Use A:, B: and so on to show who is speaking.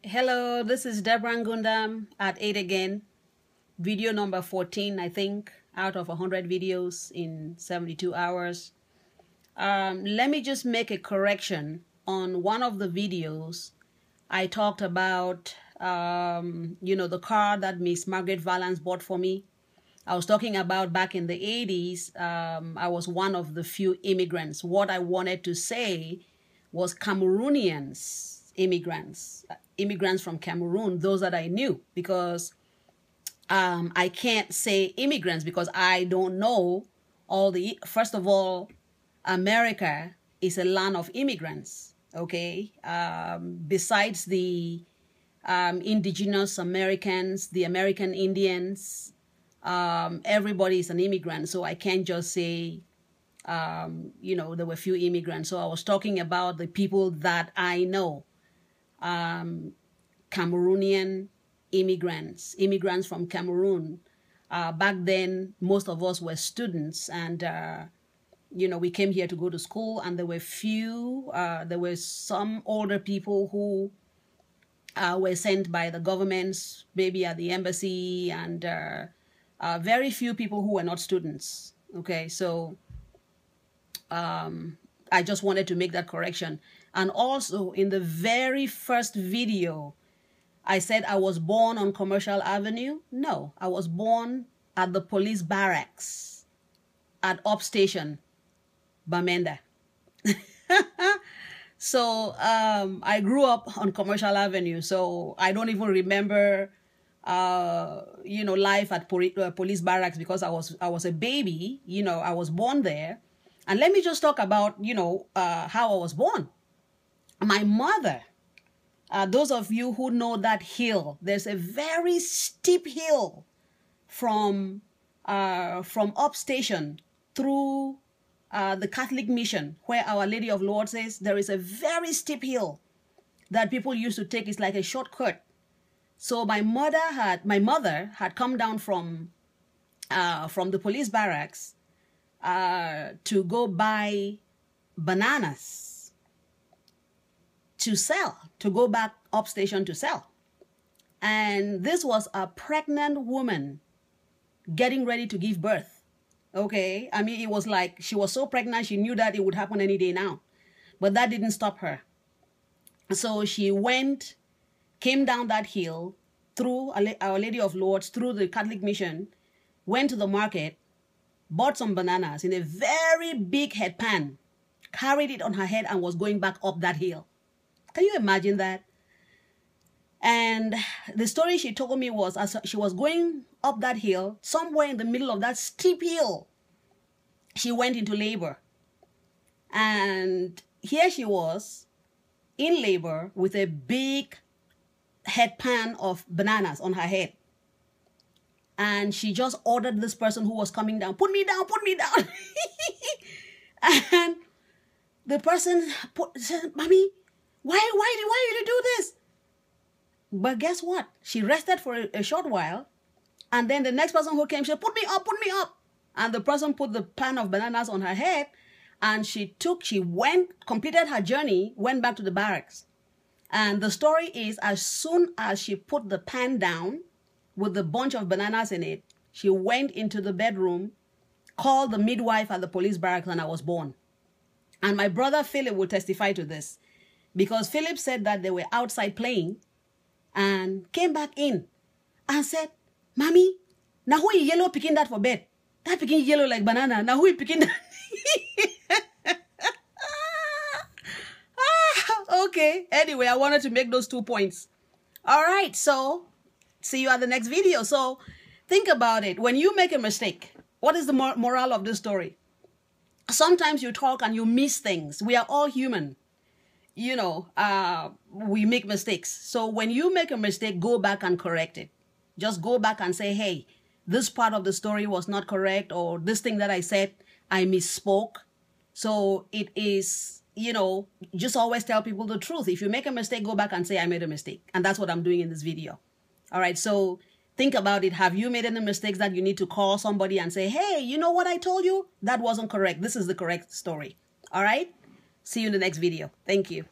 A: Hello, this is Deborah Ngundam at 8 again. Video number 14, I think, out of 100 videos in 72 hours. Let me just make a correction. On one of the videos, I talked about, the car that Miss Margaret Valance bought for me. I was talking about back in the 80s, I was one of the few immigrants. What I wanted to say was Cameroonians, immigrants from Cameroon, those that I knew, because I can't say immigrants because I don't know first of all, America is a land of immigrants, okay? Besides the indigenous Americans, the American Indians, everybody is an immigrant, so I can't just say, there were few immigrants. So I was talking about the people that I know, Cameroonian immigrants from Cameroon. Back then, most of us were students, and we came here to go to school, and there were some older people who were sent by the governments, maybe at the embassy, and very few people who were not students. Okay, so I just wanted to make that correction. And also, in the very first video, I said I was born on Commercial Avenue. No, I was born at the police barracks at Upstation, Bamenda. So I grew up on Commercial Avenue, so I don't even remember, life at police barracks because I was a baby. I was born there. And let me just talk about, how I was born. My mother, those of you who know that hill, there's a very steep hill from Upstation through the Catholic Mission, where Our Lady of Lourdes is. There is a very steep hill that people used to take. It's like a shortcut. So my mother had come down from the police barracks to go buy bananas to sell, to go back Upstation to sell. And this was a pregnant woman getting ready to give birth. Okay, I mean, it was like she was so pregnant, she knew that it would happen any day now. But that didn't stop her. So she came down that hill through Our Lady of Lourdes, through the Catholic Mission, went to the market, bought some bananas in a very big head pan, carried it on her head, and was going back up that hill. Can you imagine that? And the story she told me was, as she was going up that hill, somewhere in the middle of that steep hill, she went into labor. And here she was in labor with a big head pan of bananas on her head. And she just ordered this person who was coming down, put me down, put me down. And the person said, Mommy, why did you do this? But guess what? She rested for a short while. And then the next person who came, she said, put me up, put me up. And the person put the pan of bananas on her head. And she completed her journey, went back to the barracks. And the story is, as soon as she put the pan down with the bunch of bananas in it, she went into the bedroom, called the midwife at the police barracks, and I was born. And my brother Philip will testify to this, because Philip said that they were outside playing and came back in and said, Mommy, now who is yellow picking that for bed? That picking yellow like banana. Now who is picking that? Okay. Anyway, I wanted to make those 2 points. All right. So see you at the next video. So think about it. When you make a mistake, what is the moral of this story? Sometimes you talk and you miss things. We are all human. We make mistakes. So when you make a mistake, go back and correct it. Just go back and say, hey, this part of the story was not correct, or this thing that I said, I misspoke. So it is, just always tell people the truth. If you make a mistake, go back and say, I made a mistake. And that's what I'm doing in this video. All right. So think about it. Have you made any mistakes that you need to call somebody and say, hey, you know what I told you? That wasn't correct. This is the correct story. All right. See you in the next video. Thank you.